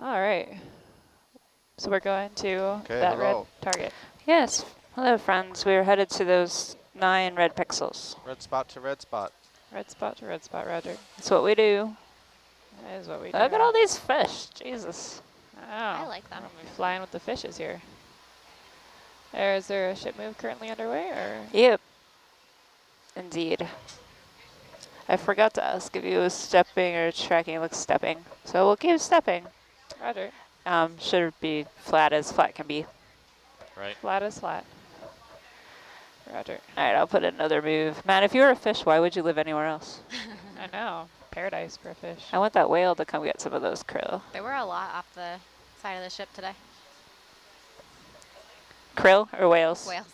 All right. So we're going to that red target. Yes. Hello, friends. We're headed to those 9 red pixels. Red spot to red spot. Red spot to red spot, roger. That's what we do. That is what we do. Look at all these fish. Jesus. Oh, I like them. We're flying with the fishes here. Is there a ship move currently underway, or? Yep. Indeed. I forgot to ask if you was stepping or tracking. It looks stepping. So we'll keep stepping. Roger. Should be flat as flat can be. Right. Flat as flat. Roger. All right, I'll put another move. Man, if you were a fish, why would you live anywhere else? I know. Paradise for a fish. I want that whale to come get some of those krill. There were a lot off the side of the ship today. Krill or whales? Whales.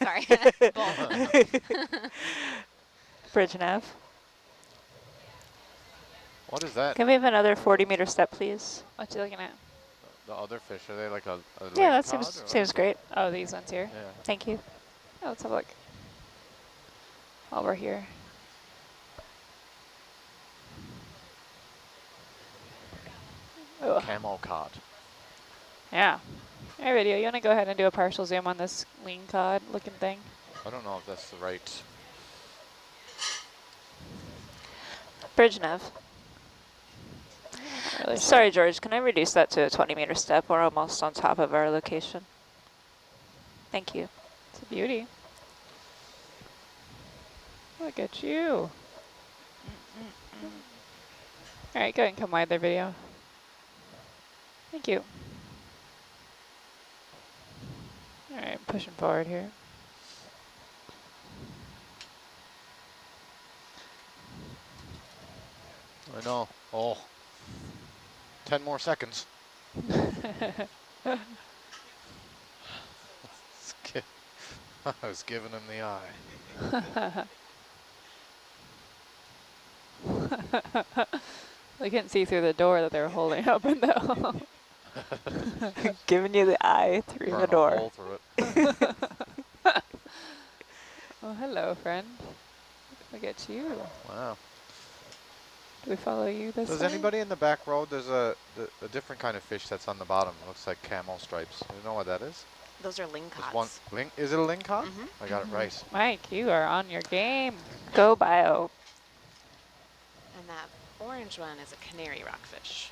Sorry. Both. Bridge nav. What is that? Can we have another 40-meter step, please? What you looking at? The other fish, are they like a Yeah, that lake cod, seems great. Oh, these ones here? Yeah. Thank you. Oh, let's have a look. While we're here. Camel cod. Yeah. All right, video. You want to go ahead and do a partial zoom on this lean cod looking thing? I don't know if that's the right. Bridge nav. Really Sorry, George. Can I reduce that to a 20-meter step? We're almost on top of our location. Thank you. It's a beauty. Look at you. All right, go ahead and come wide there, video. Thank you. All right, pushing forward here. I know. Oh. 10 more seconds. I was giving him the eye. They couldn't see through the door that they were holding open, though. Giving you the eye through Burn the a door. hole through it. Oh, hello, friend. Look at you. Wow. Do we follow you this Does way? anybody in the back row, there's a different kind of fish that's on the bottom. It looks like camel stripes. You know what that is? Those are There's lingcots. one, is it a lingcod? Mhm. I got it right. Mike, you are on your game. Go bio. And that orange one is a canary rockfish.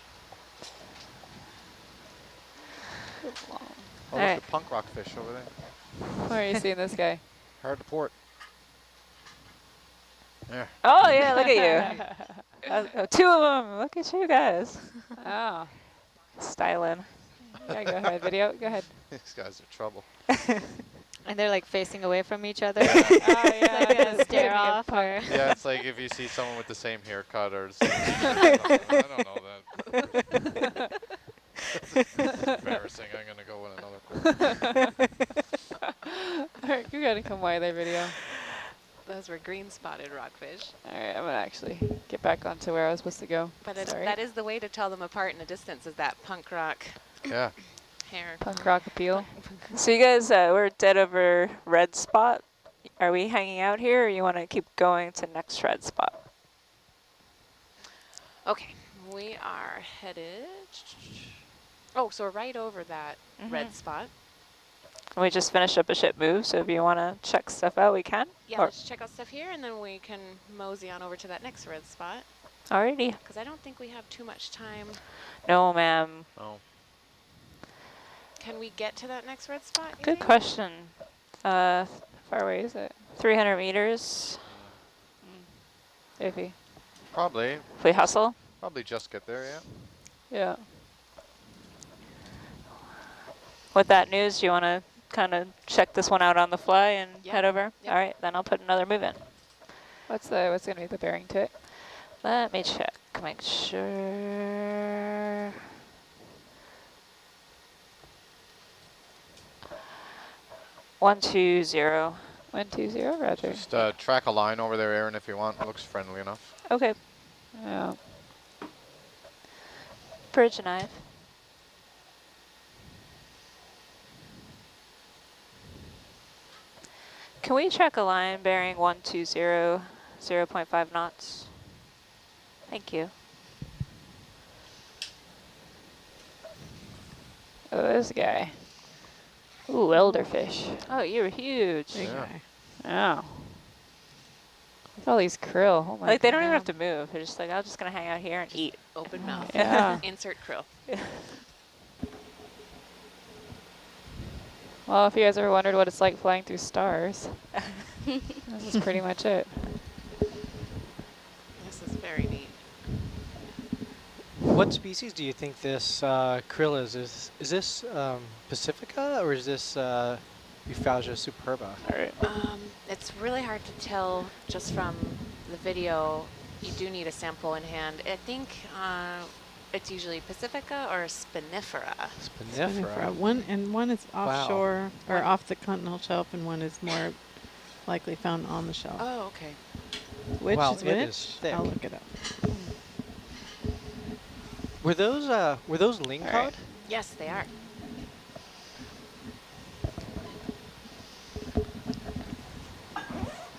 Oh, All look, right. the punk rock fish over there. Where are you seeing this guy? Hard to port. There. Oh, yeah, look at you. 2 of them. Look at you guys. Oh. Styling. Yeah, go ahead, video. Go ahead. These guys are trouble. And they're like facing away from each other. Oh, yeah. Like gonna just stare keeping it off. apart. Yeah, it's like if you see someone with the same haircut or something. I don't know that. It's embarrassing. I'm going to go in another corner. All right, you got to come wide there, video. Those were green-spotted rockfish. All right, I'm going to actually get back onto where I was supposed to go. But Sorry. that is the way to tell them apart in a distance, is that punk rock Yeah. hair. Punk rock appeal. So you guys, we're dead over red spot. Are we hanging out here, or you want to keep going to next red spot? Okay, we are headed... Oh, so we're right over that red spot. Can we just finish up a ship move? So if you want to check stuff out, we can. Yeah, Or let's check out stuff here, and then we can mosey on over to that next red spot. alrighty. Because I don't think we have too much time. No, ma'am. Oh. Can we get to that next red spot? you Good think? question. Far away is it? 300 meters. Iffy. Probably. If we hustle. Probably just get there, yeah. Yeah. With that news, do you want to kind of check this one out on the fly and Yeah. head over? Yep. All right, then I'll put another move in. What's going to be the bearing to it? Let me check. Make sure. One, 2, 0. 120, roger. Just track a line over there, Aaron, if you want. It looks friendly enough. Okay. Yeah. Bridge knife. Can we check a line bearing 120, 0.5 knots? Thank you. this guy. Ooh, elderfish. Oh, you're huge. Big Yeah. guy. Oh. Look at all these krill. Oh my Like, they don't even God. have to move. They're just like, I'm just going to hang out here and eat. Open mouth. Yeah. Insert krill. Well, if you guys ever wondered what it's like flying through stars, this is pretty much it. This is very neat. What species do you think this krill is? Is this Pacifica or is this Euphausia superba? All right. It's really hard to tell just from the video. You do need a sample in hand. I think it's usually Pacifica or Spinifera. Spinifera. One is Wow. offshore or off the continental shelf, and one is more likely found on the shelf. Oh, okay. Which Wow, is it which? is thick. I'll look it up. Were those lingcod? All right. Yes, they are.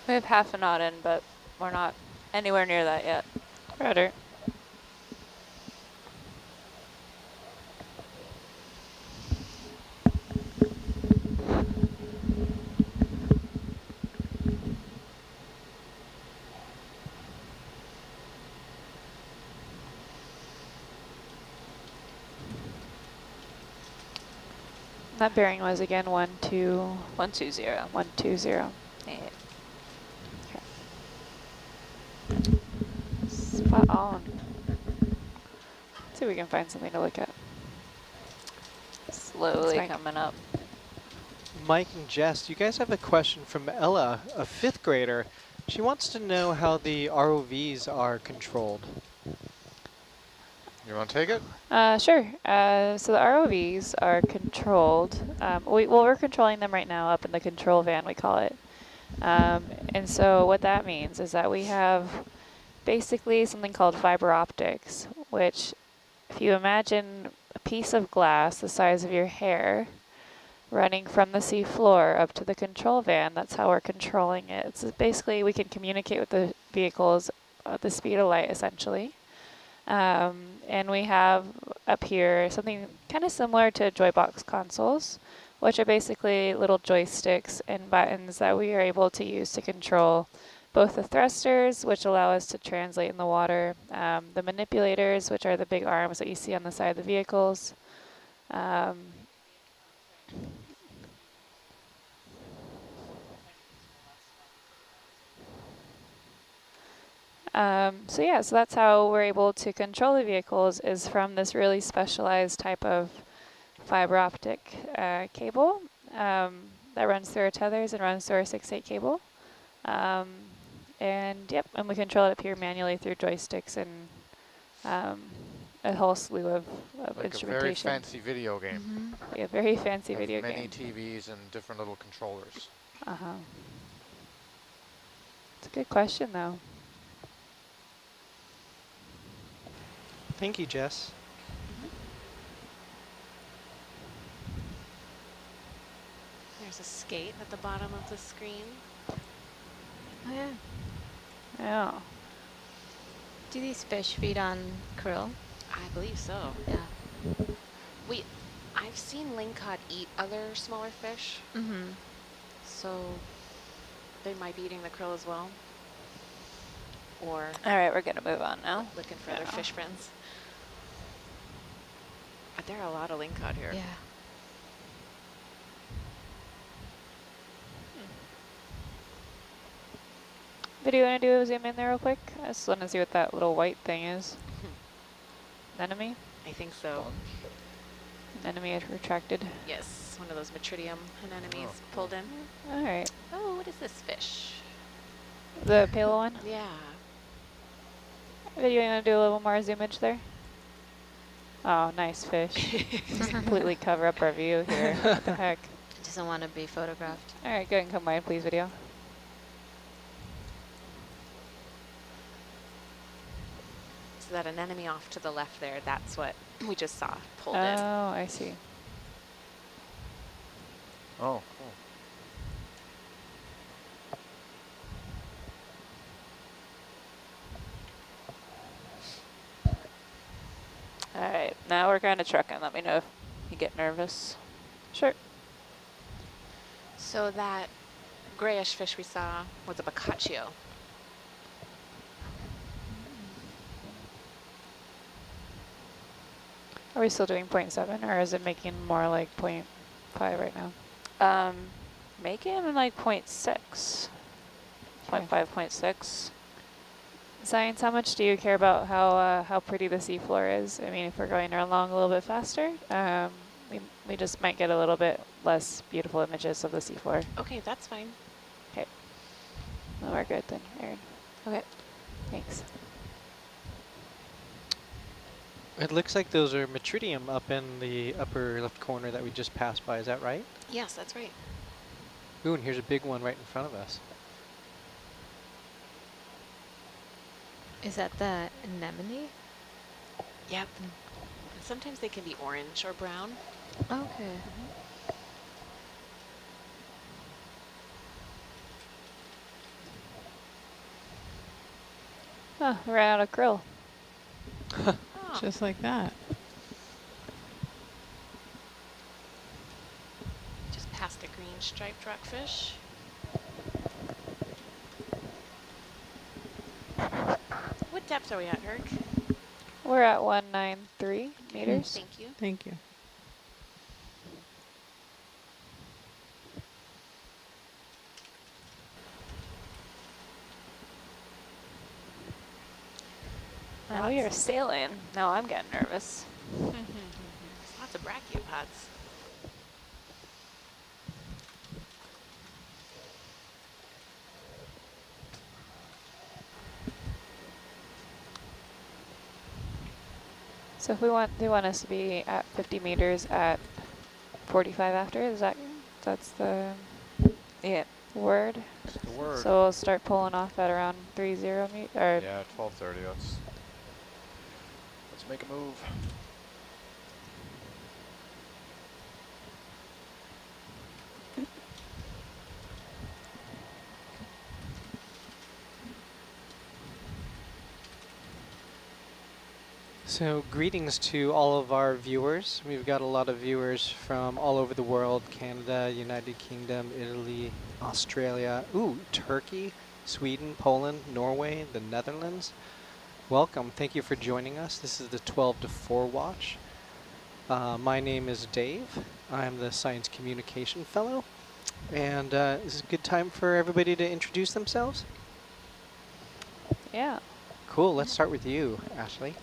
We have half a knot in, but we're not anywhere near that yet. Rudder. That bearing was again 120. 120. 120. Yeah. Spot on. Let's see if we can find something to look at. Slowly fine. coming up. Mike and Jess, you guys have a question from Ella, a 5th grader. She wants to know how the ROVs are controlled. You want to take it? Sure. So the ROVs are controlled. We're controlling them right now up in the control van, we call it. And so what that means is that we have basically something called fiber optics, which if you imagine a piece of glass the size of your hair running from the sea floor up to the control van, that's how we're controlling it. It's basically we can communicate with the vehicles at the speed of light, essentially. And we have up here something kind of similar to Joybox consoles, which are basically little joysticks and buttons that we are able to use to control both the thrusters, which allow us to translate in the water, the manipulators, which are the big arms that you see on the side of the vehicles. So that's how we're able to control the vehicles, is from this really specialized type of fiber optic cable that runs through our tethers and runs through our 6/8 cable. And we control it up here manually through joysticks and a whole slew of Like a instrumentation. very fancy video game. A very fancy With video many game. TVs and different little controllers. It's a good question, though. Thank you, Jess. There's a skate at the bottom of the screen. Oh, yeah. Yeah. Do these fish feed on krill? I believe so. Yeah. I've seen lingcod eat other smaller fish, Mm-hmm. so they might be eating the krill as well. Or All right, we're going to move on now. looking for other fish friends. But there are a lot of lingcod here. Yeah. Video, want to do a zoom in there real quick? I just want to see what that little white thing is. Anemone? I think so. Anemone had retracted. Yes, one of those Metridium anemones pulled in. All right. Oh, what is this fish? The pale one? Yeah. Video, you want to do a little more zoomage there? Oh, nice fish. Just completely cover up our view here. What the heck? Doesn't want to be photographed. All right, go ahead and come wide, please, video. So that anemone off to the left there, that's what we just saw pulled Oh, in. I see. Oh, cool. All right, now we're kind of trucking. Let me know if you get nervous. Sure. So that grayish fish we saw was a Boccaccio. Are we still doing 0.7 or is it making more like 0.5 right now? Making like 0.6. Okay. 0.5, 0.6. Science, how much do you care about how pretty the seafloor is? I mean, if we're going along a little bit faster, we just might get a little bit less beautiful images of the seafloor. Okay, that's fine. Okay. No, we're good then, Erin. Okay. Thanks. It looks like those are Metridium up in the upper left corner that we just passed by. Is that right? Yes, that's right. Ooh, and here's a big one right in front of us. Is that the anemone? Yep. Sometimes they can be orange or brown. Okay. Oh, we ran out of krill. Oh, Just like that. just past a green striped rockfish. What depth are we at, Herc? We're at 193 meters. Thank you. Thank you. Now you're sailing. Now I'm getting nervous. Lots of brachiopods. So if they want us to be at 50 meters at 45 after, that's the Yeah. word? That's the word. So we'll start pulling off at around 30 or Yeah, 12:30. Let's make a move. So greetings to all of our viewers. We've got a lot of viewers from all over the world: Canada, United Kingdom, Italy, Australia, Turkey, Sweden, Poland, Norway, the Netherlands. Welcome. Thank you for joining us. This is the 12 to 4 watch. My name is Dave. I'm the Science Communication Fellow. And this is a good time for everybody to introduce themselves. yeah. Cool. Let's start with you, Ashley.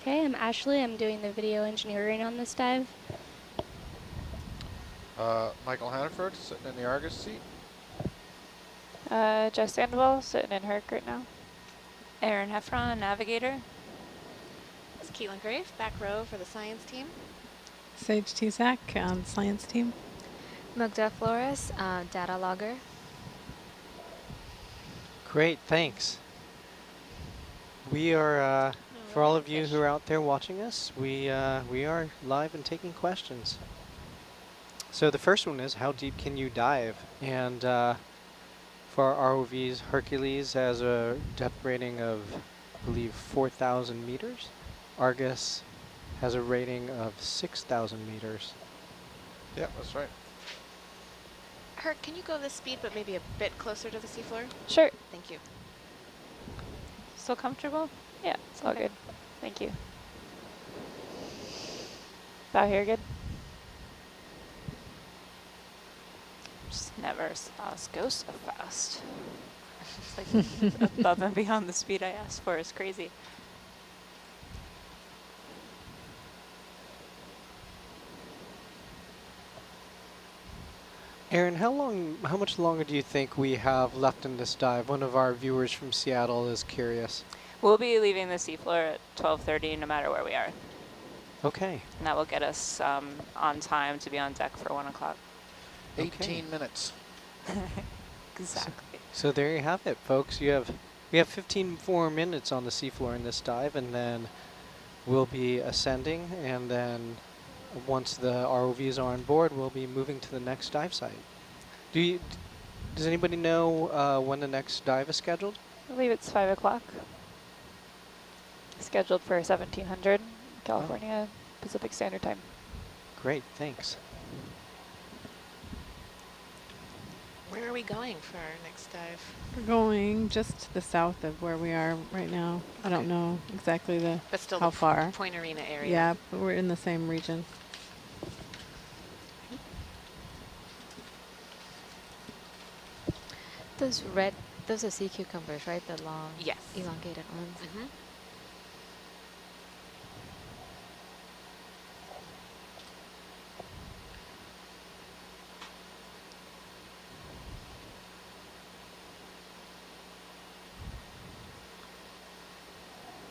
Okay, I'm Ashley. I'm doing the video engineering on this dive. Michael Hannaford sitting in the Argus seat. Jess Sandoval sitting in Herc right now. Erin Heffron, navigator. It's Keelan Grave, back row for the science team. Sage Tizak on science team. Magda Flores, data logger. Great, thanks. We are, for all of you who are out there watching us, we are live and taking questions. So the first one is, how deep can you dive? And for our ROVs, Hercules has a depth rating of, I believe, 4,000 meters. Argus has a rating of 6,000 meters. Yeah, that's right. Herc, can you go this speed, but maybe a bit closer to the seafloor? Sure. Thank you. Still comfortable? Yeah, it's all Okay. good. Thank you. Bow here good? Just never saw us go so fast. It's like above and beyond the speed I asked for. Is crazy. Erin, how much longer do you think we have left in this dive? One of our viewers from Seattle is curious. We'll be leaving the seafloor at 12:30 no matter where we are. Okay. And that will get us on time to be on deck for 1 o'clock. 18 minutes. Exactly. So there you have it, folks. We have 15 more minutes on the seafloor in this dive, and then we'll be ascending, and then once the ROVs are on board, we'll be moving to the next dive site. Does anybody know when the next dive is scheduled? I believe it's 5 o'clock. Scheduled for 1700 California Pacific Standard Time. Great, thanks. Where are we going for our next dive? We're going just to the south of where we are right now. I don't know exactly But still how the far. Point Arena area. Yeah, but we're in the same region. Those are sea cucumbers, right? The long, Yes. elongated ones. Mm-hmm.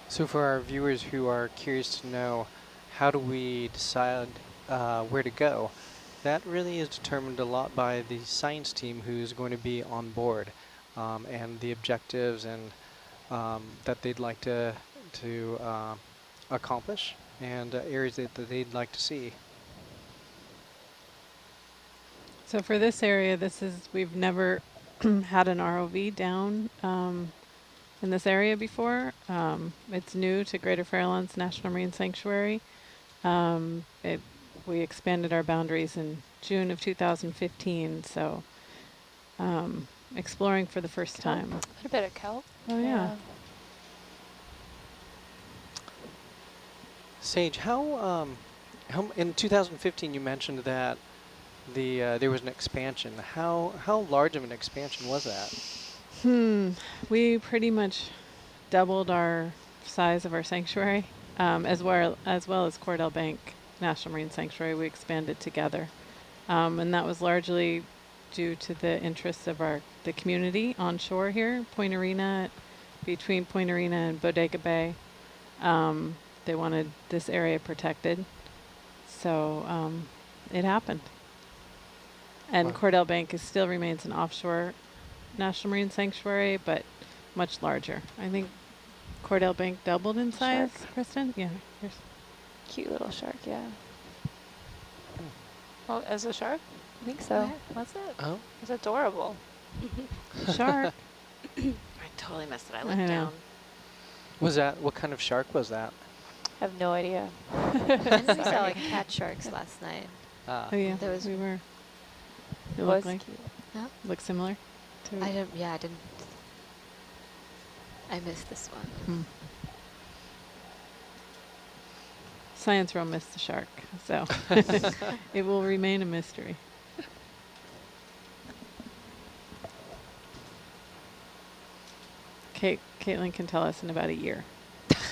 So for our viewers who are curious to know, how do we decide where to go? That really is determined a lot by the science team who's going to be on board, and the objectives and that they'd like to accomplish, and areas that they'd like to see. So for this area, we've never had an ROV down in this area before. It's new to Greater Farallones National Marine Sanctuary. We expanded our boundaries in June of 2015, so exploring for the first time. Quite a bit of kelp. Oh yeah. Sage, how in 2015 you mentioned that there was an expansion. How large of an expansion was that? We pretty much doubled our size of our sanctuary, as well as Cordell Bank National Marine Sanctuary. We expanded together, and that was largely due to the interests of the community on shore here, Point Arena, between Point Arena and Bodega Bay. They wanted this area protected, so it happened. And Cordell Bank still remains an offshore National Marine Sanctuary, but much larger. I think Cordell Bank doubled in size, Kristen? Yeah. Here's Cute little shark, yeah. Well, as a shark? I think so. What's it? Oh, It's adorable. shark. I totally missed it. I I looked know. down. what kind of shark was that? I have no idea. And we saw like cat sharks last night. Oh yeah, There was- we were. It It looked was like, cute. looked similar to I didn't. I missed this one. Science row missed the shark, so it will remain a mystery. Caitlin can tell us in about a year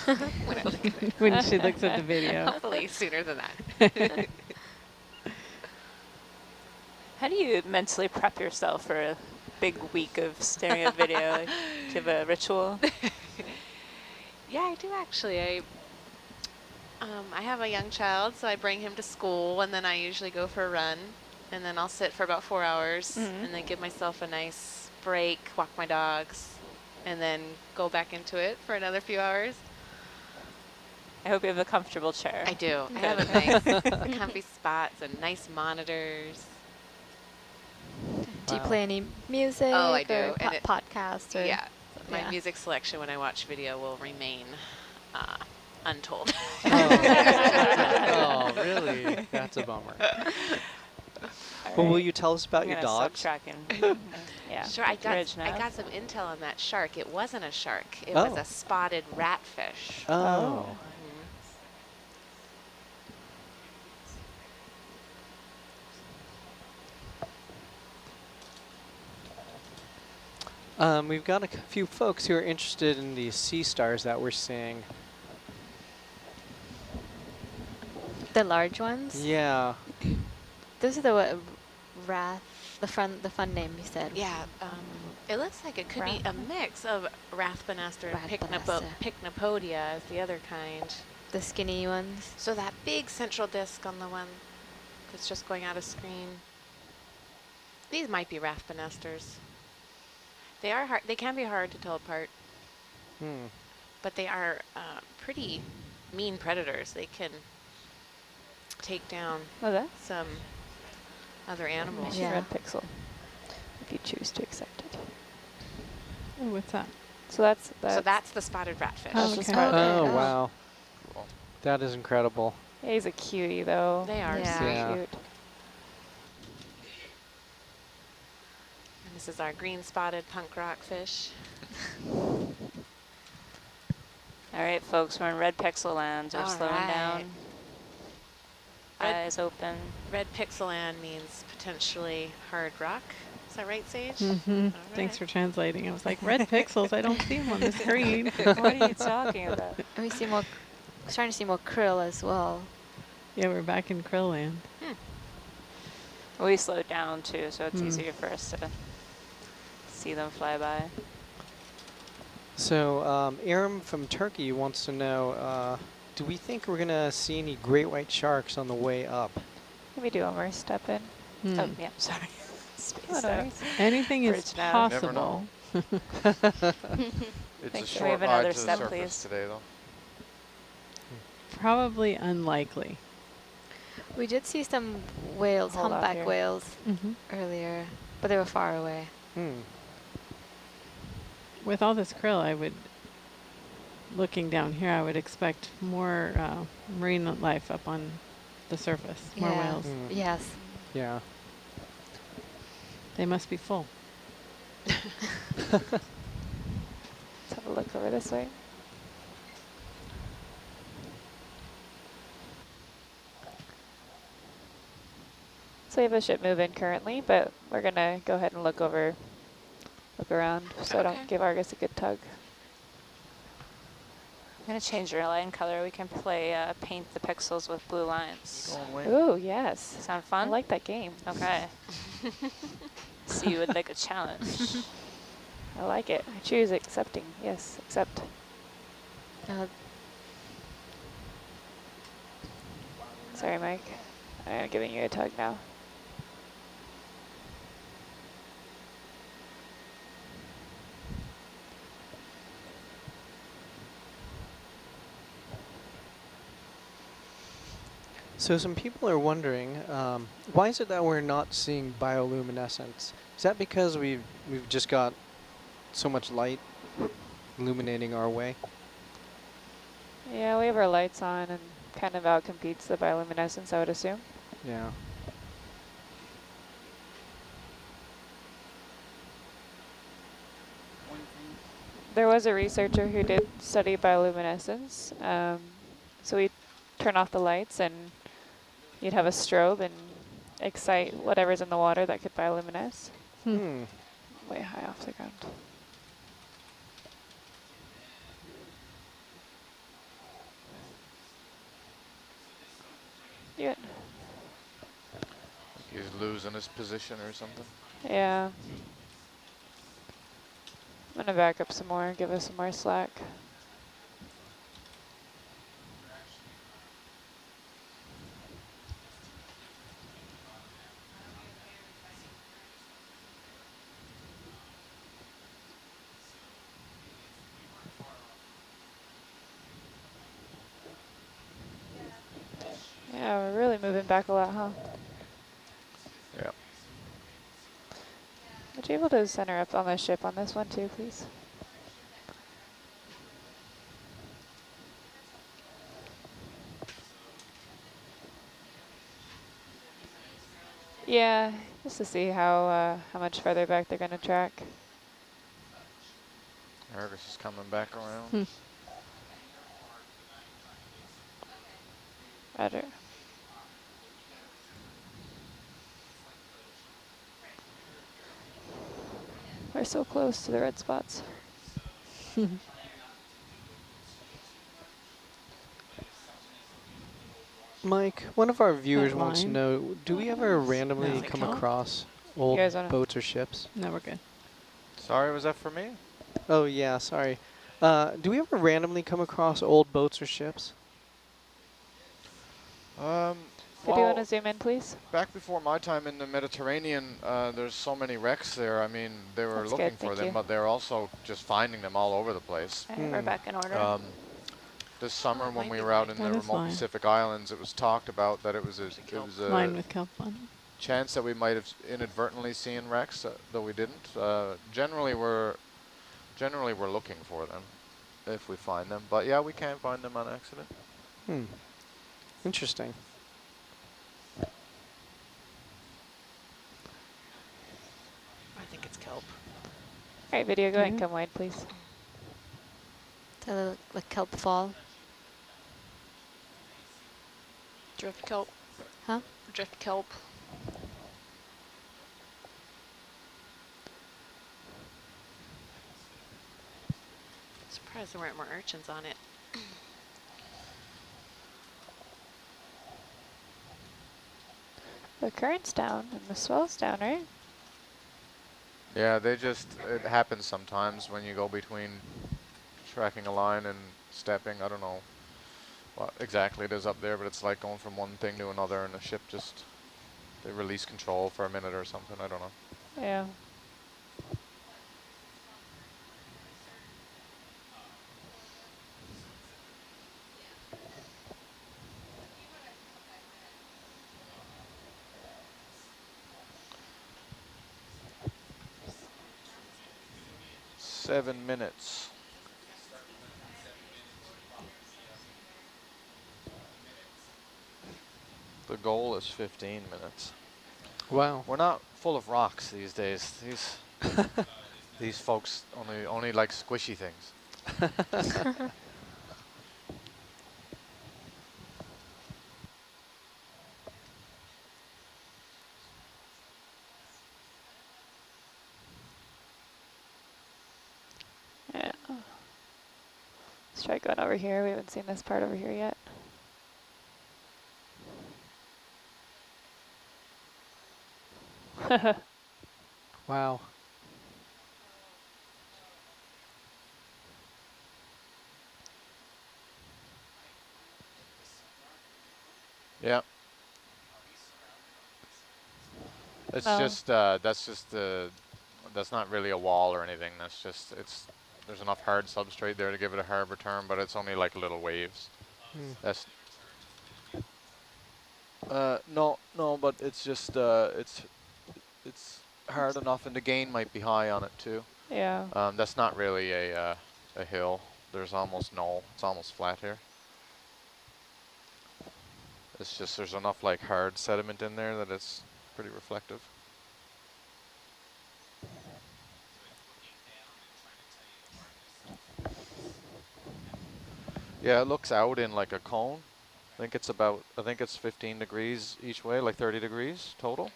When I look at it. when she looks at the video. Hopefully sooner than that. How do you mentally prep yourself for a big week of staring at video? Like, do you have a ritual? Yeah, I do actually. I have a young child, so I bring him to school, and then I usually go for a run, and then I'll sit for about 4 hours, and then give myself a nice break, walk my dogs, and then go back into it for another few hours. I hope you have a comfortable chair. I do. I have a nice comfy spots and nice monitors. Do you play any music? Oh, I do, Or and it- podcasts? Or Yeah, my yeah. music selection when I watch video will remain untold. Oh, really? That's a bummer. Well, will you tell us about I'm your gonna stop dogs? tracking. Yeah. Sure, I Bridge got nav. some intel on that shark. It wasn't a shark. It was Oh. a spotted ratfish. Oh. We've got a few folks who are interested in these sea stars that we're seeing. The large ones? Yeah. Those are the wrath, the fun name you said. Yeah, it looks like it could be a mix of Rathbanaster and Rathbanaster. Pycnopodia is the other kind. The skinny ones. So that big central disc on the one that's just going out of screen. These might be Rathbanasters. They are hard. They can be hard to tell apart, but they are pretty mean predators. They can take down Oh, that? some other animals. Yeah. Red pixel, if you choose to accept it. Oh, what's that? So that's So that's the spotted ratfish. Oh, just okay. part of it. Oh, Oh. wow. Cool. That is incredible. Yeah, he's a cutie though. They are Yeah. so Yeah. Cute. And this is our green spotted punk rockfish. All right, folks, we're in red pixel land. We're All slowing right. down. Red- Eyes open. Red pixel land means potentially hard rock. Is that right, Sage? Mm-hmm. All Thanks right. for translating. I was like, red pixels, I don't see them on the screen. What are you talking about? And we see more, starting to see more krill as well. Yeah, we're back in krill land. We slowed down too, so it's Hmm. easier for us to see them fly by. So Aram from Turkey wants to know, do we think we're going to see any great white sharks on the way up? Can we do one more step in? Hmm. Oh, yeah, sorry. Spaced Oh, no out. worries. Anything is Bridge nav. Never know. possible. It's Thanks. a Can we short have another ride to the step, surface please? today, though. Probably unlikely. We did see some whales, Hold off humpback here. whales Mm-hmm. earlier, but they were far away. With all this krill, I would, looking down here, I would expect more marine life up on the surface, more Yeah. whales. Yes. Yeah. They must be full. Let's have a look over this way. So we have a ship moving currently, but we're gonna go ahead and look around, so I Okay. don't give Argus a good tug. I'm going to change your line color. We can play paint the pixels with blue lines. Ooh, yes. Sound I fun? like that game. Okay. See, you would like a challenge. I like it. I choose accepting. Yes, accept. Sorry, Mike. I'm giving you a tug now. So some people are wondering, why is it that we're not seeing bioluminescence? Is that because we've just got so much light illuminating our way? Yeah, we have our lights on and kind of outcompetes the bioluminescence, I would assume. Yeah. There was a researcher who did study bioluminescence. So we turn off the lights and you'd have a strobe and excite whatever's in the water that could bioluminesce. Way high off the ground. Yeah. He's losing his position or something. Yeah. I'm gonna back up some more, give us some more slack. Yeah, we're really moving back a lot, huh? Yeah. Would you able to center up on the ship on this one too, please? Yeah, just to see how much further back they're gonna track. Argus is coming back around. Roger. We're so close to the red spots. Mike, one of our viewers That wants to line? know, do we ever randomly No. come No. across old guys wanna- boats or ships? No, we're good. Sorry, was that for me? Oh yeah, sorry. Do we ever randomly come across old boats or ships? Could you want to zoom in, please? Back before my time in the Mediterranean, there's so many wrecks there. I mean, they were That's looking good, for thank them, you. but they're also just finding them all over the place. All right, we're back in order. This summer when might we be were out fine. in That the is remote fine. Pacific Islands, it was talked about that it was a Line with kelp one. chance that we might have inadvertently seen wrecks, though we didn't. Generally, we're looking for them if we find them. But yeah, we can find them on accident. Interesting. I think it's kelp. All right, video, go ahead and Yeah. come wide, please. So the kelp fall. Drift kelp. Huh? Drift kelp. Surprised there weren't more urchins on it. The current's down and the swell's down, right? Yeah, it happens sometimes when you go between tracking a line and stepping. I don't know what exactly it is up there, but it's like going from one thing to another, and the ship just, they release control for a minute or something. I don't know. Yeah. Seven minutes. The goal is 15 minutes. Wow. We're not full of rocks these days. These folks only like squishy things. Yeah. Let's try going over here. We haven't seen this part over here yet. Wow. Yeah. It's Oh. just that's not really a wall or anything. That's just there's enough hard substrate there to give it a hard return, but it's only like little waves. Hmm. That's no, but it's just it's hard enough, and the gain might be high on it too. Yeah. That's not really a hill. There's almost no. It's almost flat here. It's just there's enough like hard sediment in there that it's pretty reflective. Yeah, it looks out in like a cone. I think it's 15 degrees each way, like 30 degrees total.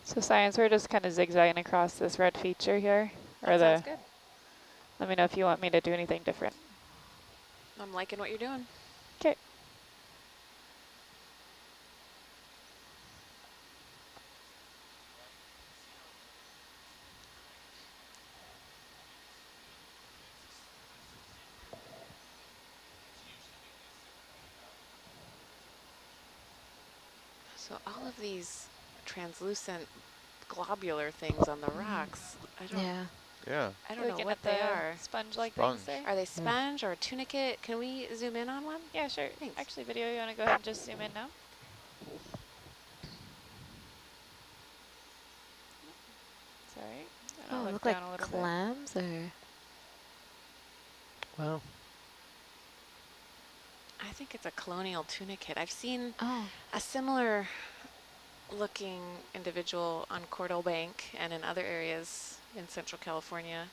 So science, we're just kind of zigzagging across this red feature here. That sounds good. Let me know if you want me to do anything different. I'm liking what you're doing. Okay. So all of these translucent globular things on the rocks, I don't Yeah. I don't know Looking what at they the are. sponge-like Sponge. things there? Are they sponge or a tunicate? Can we zoom in on one? Yeah, sure. Thanks. Actually, video, you want to go ahead and just zoom in now? Sorry. Oh, look like clams or. Wow. I think it's a colonial tunicate. I've seen Oh. a similar looking individual on Cordell Bank and in other areas in Central California.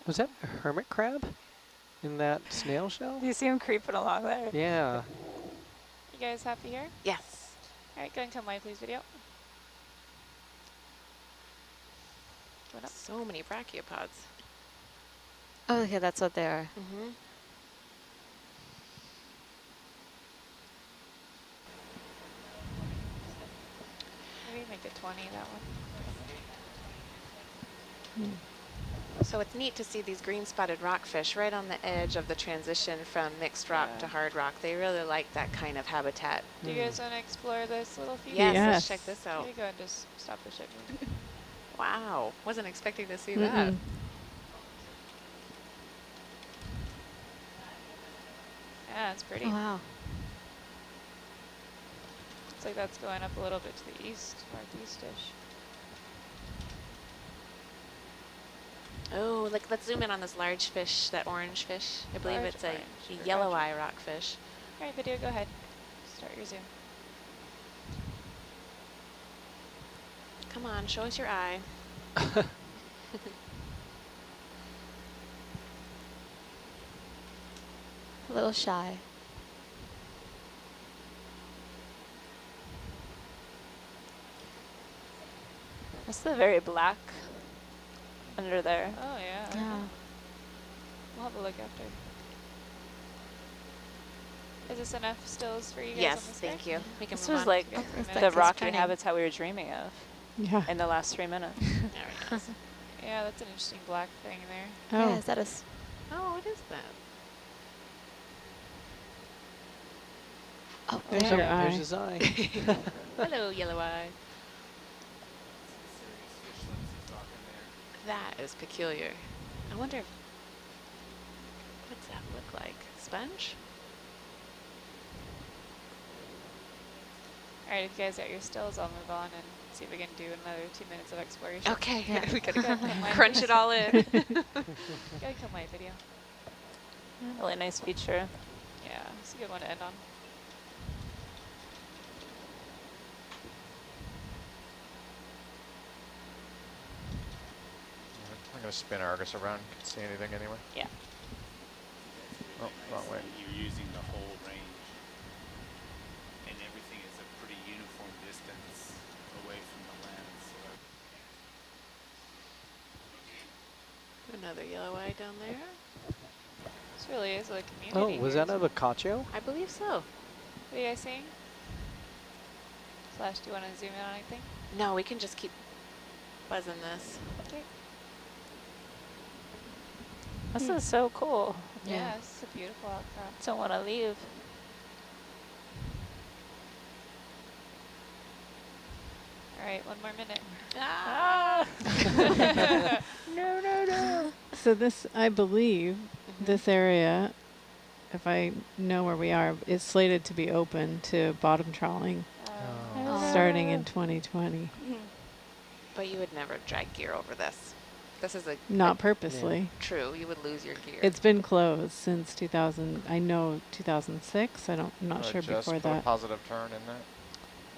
Was that a hermit crab in that snail shell? You see him creeping along there. Yeah. You guys happy here? Yes. All right, go ahead and come wide, please, video. Going up. So many brachiopods. Oh, okay, that's what they are. Mm-hmm. Maybe make it 20, that one. So it's neat to see these green spotted rockfish right on the edge of the transition from mixed rock to hard rock. They really like that kind of habitat. Do you guys want to explore this little feature? Yes, Yes. let's check this out. Here you go and just stop the ship. Wow, wasn't expecting to see Mm-mm. that. Yeah, it's pretty. Oh, wow. Looks like that's going up a little bit to the east, northeast-ish. Oh, like let's zoom in on this large fish, that orange fish. I believe Large it's a orange or yellow roger. eye rockfish. All right, video, go ahead. Start your zoom. Come on, show us your eye. A little shy. That's the very black under there. Oh, yeah. Yeah. We'll have a look after. Is this enough stills for you guys Yes, on this thank guy? you. We can This move was on. like Okay. It's the like rocky turning. habitat we were dreaming of Yeah. in the last 3 minutes. There it is. Yeah, that's an interesting black thing there. Oh, Yeah, is that a s- Oh, what is that? oh, There's there. your eye. There's his eye. Hello, yellow eye. That is peculiar. I wonder if, what's that look like? Sponge? All right, if you guys got your stills, I'll move on and see if we can do another 2 minutes of exploration. Okay, Yeah. we gotta Go ahead, come crunch it all in. Gotta kill my video. Really nice feature. Yeah, it's a good one to end on. I'm gonna spin Argus around. Can see anything anyway? Yeah. Oh, wrong way. You're using the whole range, and everything is a pretty uniform distance away from the land. So Another yellow eye down there. This really is a community. Oh, was here, that a isn't it? Boccaccio? I believe so. What are you guys seeing? Slash, do you want to zoom in on anything? No, we can just keep buzzing this. Okay. This is so cool. Yeah, Yeah. it's a beautiful outcrop. Don't want to leave. All right, 1 more minute. Ah! No, no, no. so this, I believe, this area, if I know where we are, is slated to be open to bottom trawling Oh. starting in 2020. But you would never drag gear over this. This is a Not purposely. true. You would lose your gear. It's been closed since 2000. I know 2006. I'm not sure Just before put a that. positive turn in there.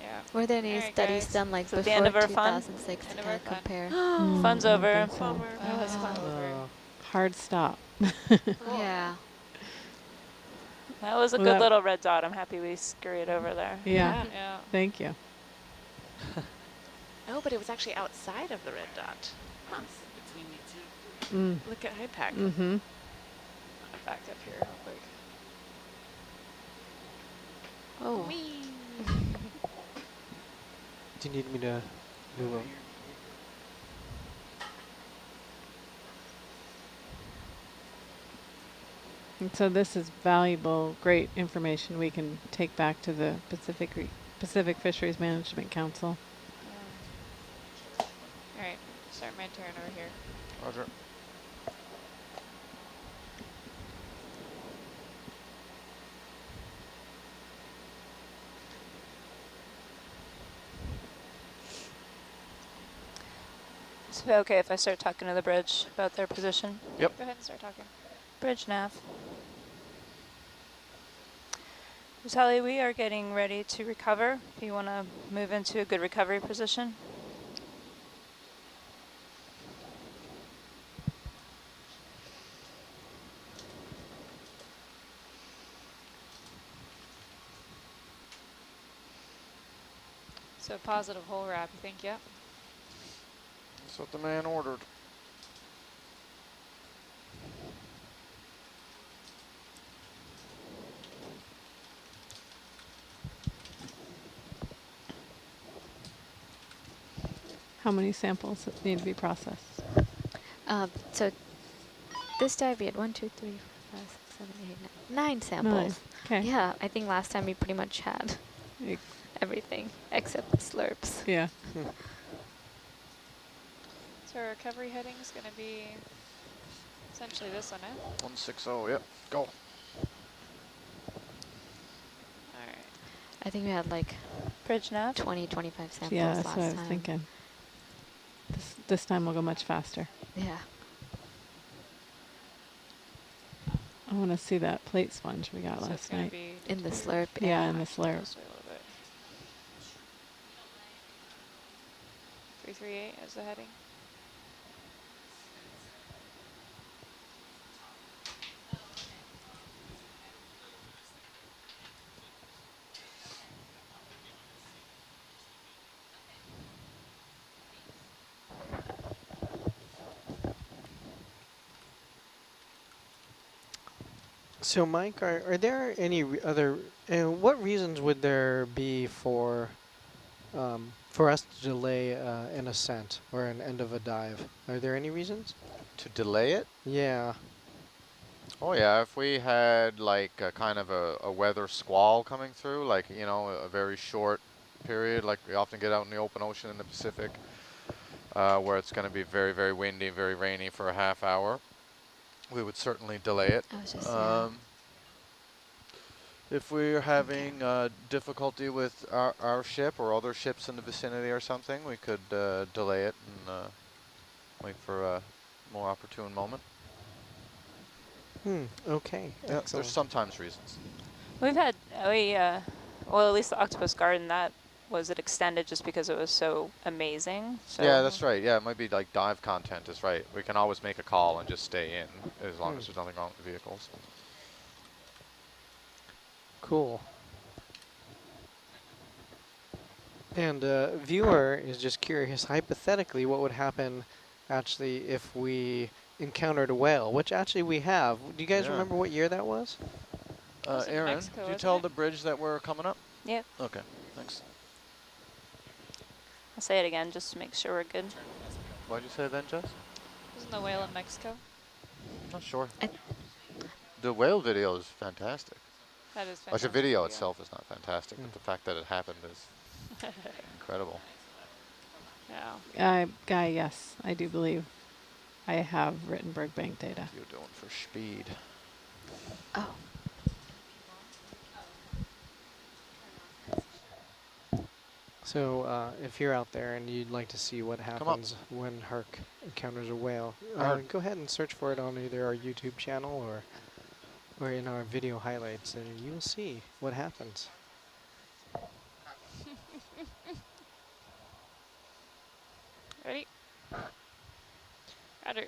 Yeah. Were there any Alright, studies guys. done like Is it the before end of our fun? 2006 End to of kind our of fun. compare? Fun's I don't over. think so. That was fun. Hard stop. Yeah. That was a Well, good that- little red dot. I'm happy we scurried over there. Yeah. Yeah. Thank you. Oh, but it was actually outside of the red dot. Huh. between you two. Look at HIPAC. Mm-hmm. Back up here real quick. Oh. Do you need me to move over? And so this is valuable, great information we can take back to the Pacific Fisheries Management Council. All right, start my turn over here. Roger. Is it okay if I start talking to the bridge about their position? Yep. Go ahead and start talking. Bridge nav. Sally, we are getting ready to recover. If you want to move into a good recovery position. So positive hole wrap, you think? Yep. That's what the man ordered. How many samples need to be processed? So this dive we had 1, 2, 3, 4, 5, 6, 7, 8, 9 samples. Okay. Yeah, I think last time we pretty much had Ex- everything except the slurps. Yeah. So our recovery heading is going to be essentially this one, eh? 160, yep, go. All right. I think we had like Bridge nav. 20, 25 samples Yeah, last that's what I was time. thinking. This time we'll go much faster. Yeah. I want to see that plate sponge we got So it's last going to night. be In the slurp. Yeah, in the actually slurp. this way a little bit. 338 is the heading. So, Mike, are there any other? What reasons would there be for us to delay an ascent or an end of a dive? Are there any reasons? To delay it? Yeah. Oh yeah, if we had like a kind of a weather squall coming through, like, you know, a very short period, like we often get out in the open ocean in the Pacific, where it's going to be very, very windy, very rainy for a half hour, we would certainly delay it. I was just, yeah. If we're having difficulty with our ship or other ships in the vicinity or something, we could delay it and wait for a more opportune moment. Okay. Yeah, Excellent. there's sometimes reasons. We've had, well, at least the Octopus Garden, that was it extended just because it was so amazing. So Yeah, that's right. Yeah, it might be like dive content is right. We can always make a call and just stay in as long as there's nothing wrong with the vehicles. Cool. And viewer is just curious, hypothetically, what would happen actually if we encountered a whale, which actually we have. Do you guys Yeah. remember what year that was? was in Aaron, Mexico, do you wasn't tell it? the bridge that we're coming up? Yep. Okay, thanks. I'll say it again just to make sure we're good. What'd you say then, Jess? Wasn't the whale in Mexico? Not sure. The whale video is fantastic. That is Like, the fantastic. video itself is not fantastic, but the fact that it happened is incredible. Yeah. Guy, yes, I do believe I have Rittenberg bank data. You're doing for speed. Oh. So if you're out there and you'd like to see what happens when Herc encounters a whale, go ahead and search for it on either our YouTube channel or in our video highlights, and you'll see what happens. Ready? Roger.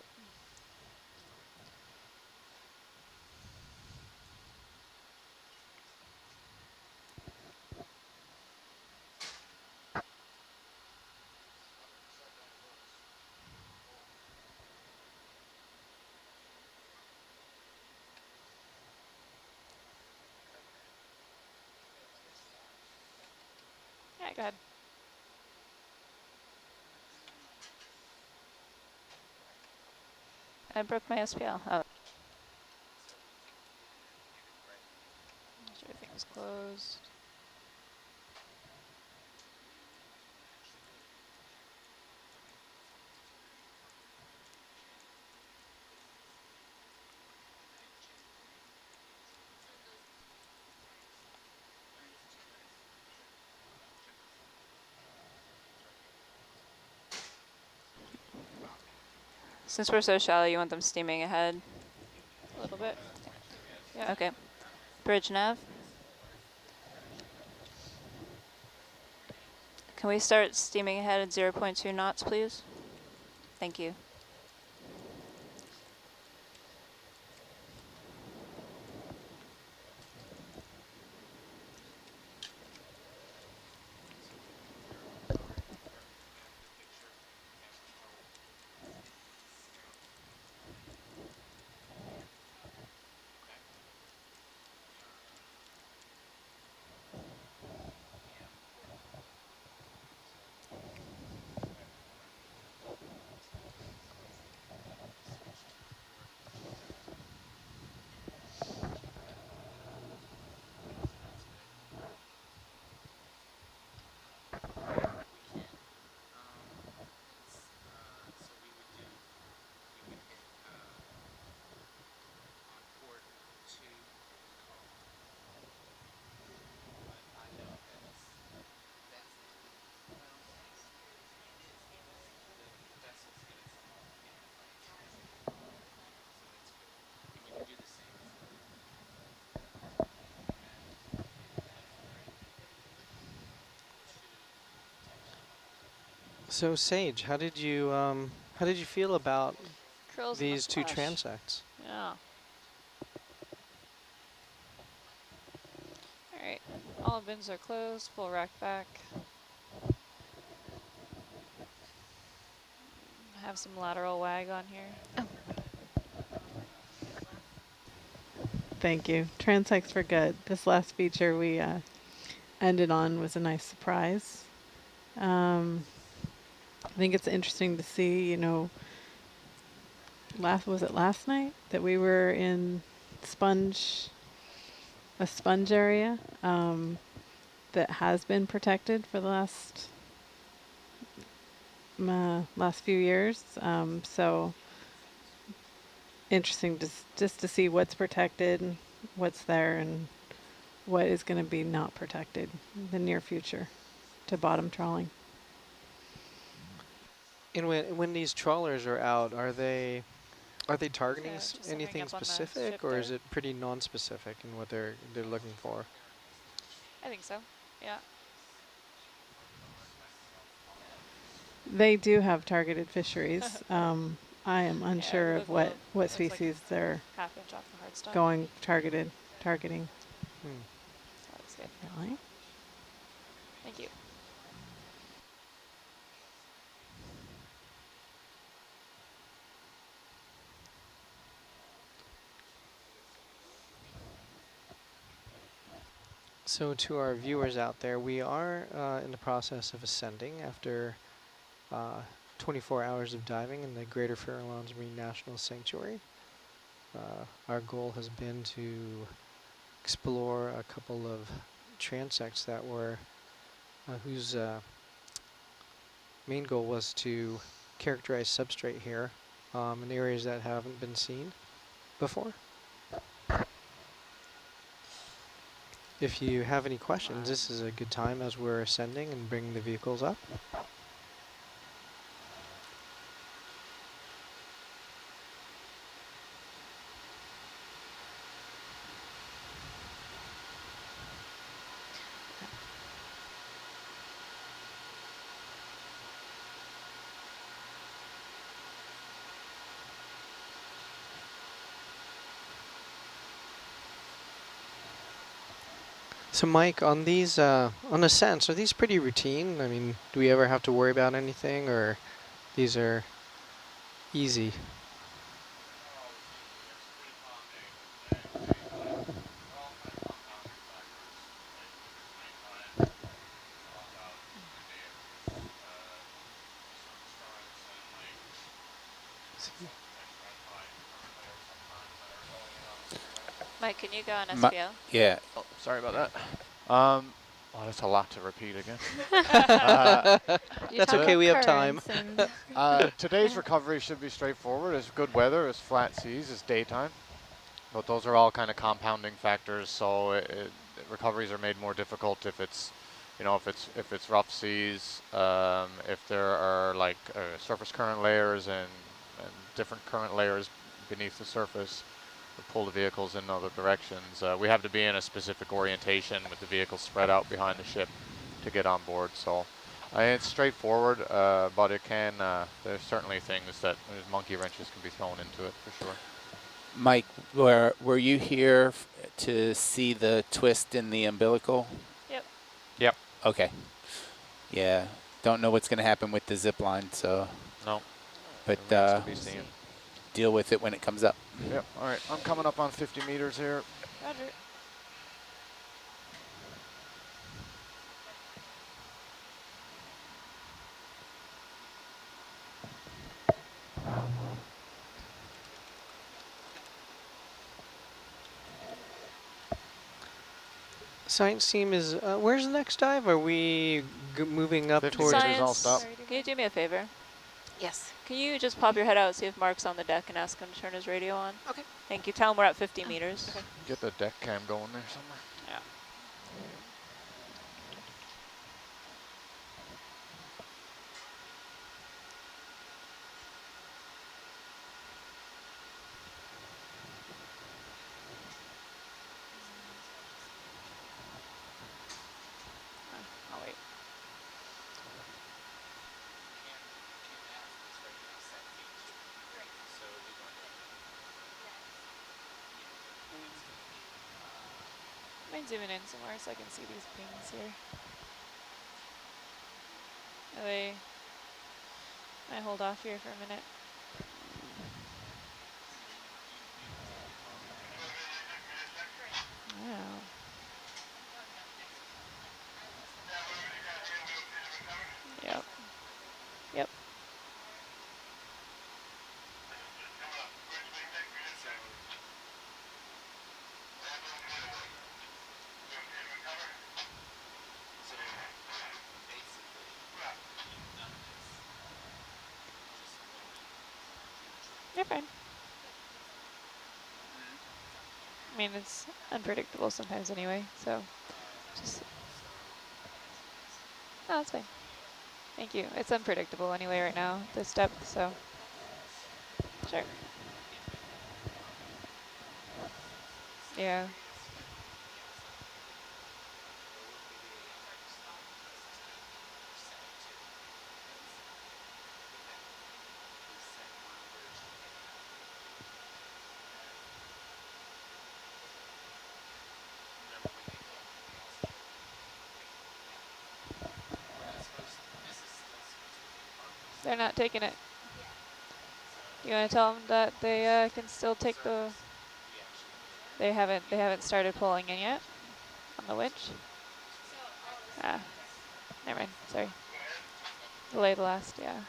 Yeah, go ahead. I broke my SPL. Oh. Make sure everything's closed. Since we're so shallow, you want them steaming ahead? A little bit. Yeah. Okay. Bridge nav. Can we start steaming ahead at 0.2 knots, please? Thank you. So Sage, how did you feel about Curls in the these two flesh. transects? Yeah. All right. All bins are closed. Full rack back. Have some lateral wag on here. Thank you. Transects were good. This last feature we ended on was a nice surprise. I think it's interesting to see, you know, was it last night that we were in a sponge area that has been protected for the last few years. So interesting just to see what's protected, what's there, and what is going to be not protected in the near future to bottom trawling. And when these trawlers are out, are they targeting Yeah, just centering anything up on the specific, ship or there. is it pretty non-specific in what they're looking for? I think so. Yeah. They do have targeted fisheries. I am unsure look of low. what Looks like species they're half inch off the hardstock. targeting. Hmm. That looks good. Really? Thank you. So to our viewers out there, we are in the process of ascending after 24 hours of diving in the Greater Farallones Marine National Sanctuary. Our goal has been to explore a couple of transects that were whose main goal was to characterize substrate here in areas that haven't been seen before. If you have any questions, this is a good time as we're ascending and bringing the vehicles up. So Mike, on these, on ascents, are these pretty routine? I mean, do we ever have to worry about anything, or these are easy? Mike, can you go on SPL? Yeah. Oh, sorry about that. Oh, that's a lot to repeat again. That's okay, we have time. Today's recovery should be straightforward. It's good weather, it's flat seas, it's daytime. But those are all kind of compounding factors, so recoveries are made more difficult if it's, you know, if it's rough seas, if there are like surface current layers and different current layers beneath the surface that pull the vehicles in other directions. We have to be in a specific orientation with the vehicles spread out behind the ship to get on board. So it's straightforward, but it can, there's certainly things that monkey wrenches can be thrown into it for sure. Mike, were you here to see the twist in the umbilical? Yep. Yep. Okay. Yeah. Don't know what's going to happen with the zip line, so. No. But To be seen. deal with it when it comes up. Yep. All right. I'm coming up on 50 meters here. Roger. Science team is, where's the next dive? Are we moving up 50 towards... meters, I'll stop. Can you do me a favor? Yes. Can you just pop your head out, see if Mark's on the deck, and ask him to turn his radio on? Okay. Thank you. Tell him we're at 50 meters. Okay. Get the deck cam going there somewhere. Yeah. I'll wait. mind zooming in some more so I can see these pings here? Are they? I hold off here for a minute. Wow. Yep. Yep. You're fine. I mean, it's unpredictable sometimes anyway, so just... No, that's fine. Thank you. It's unpredictable anyway right now, this depth, so... Sure. Yeah. They're not taking it. You want to tell them that they can still take the... They haven't started pulling in yet on the winch. Ah, never mind. Sorry. Delay the last, yeah.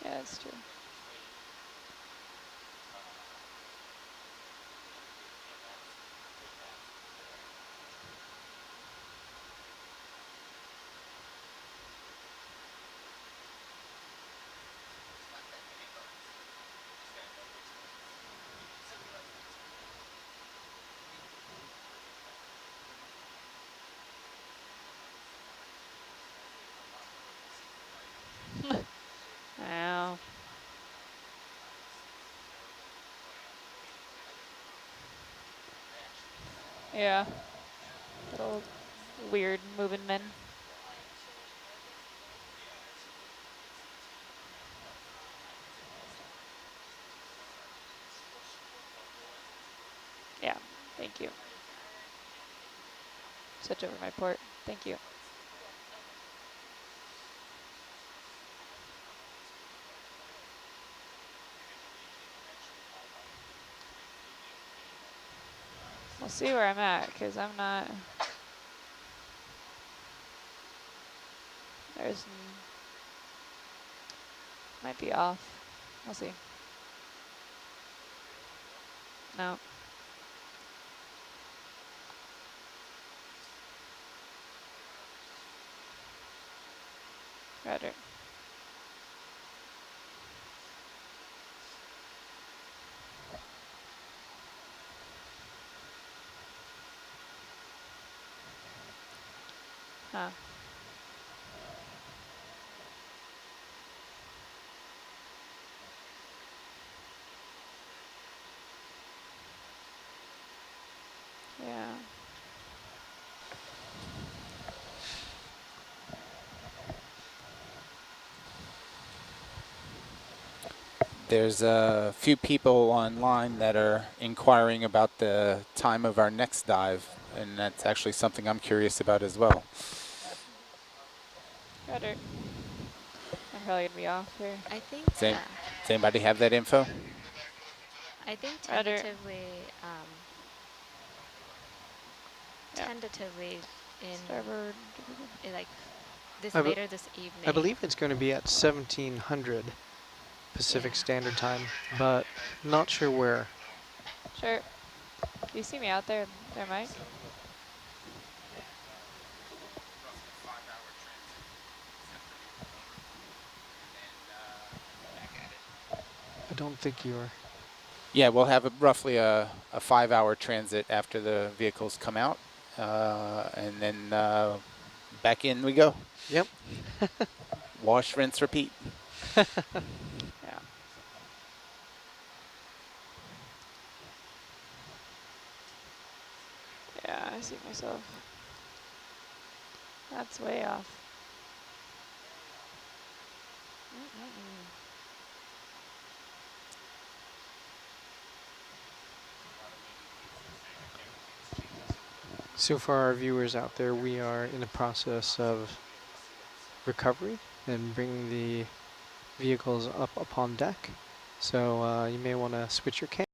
Yeah, that's true. Ow. Yeah. Little weird moving men. Yeah, thank you. Switch over my port. Thank you. We'll see where I'm at, because I'm not... There's... Might be off. We'll see. No. Roger. Huh. Yeah. There's a few people online that are inquiring about the time of our next dive, and that's actually something I'm curious about as well. Roger. I'm probably gonna be off here. I think. Does anybody have that info? I think Roger. tentatively. Yeah. Tentatively Starboard. in like this I be- later this evening. I believe it's going to be at 1700 Pacific Standard Time, but not sure where. Sure. Do you see me out there, Mike? I don't think you're... Yeah, we'll have roughly a 5-hour transit after the vehicles come out, and then back in we go. Yep. Wash, rinse, repeat. Yeah. Yeah, I see myself. That's way off. So for our viewers out there, we are in the process of recovery and bringing the vehicles up upon deck. So you may want to switch your camera.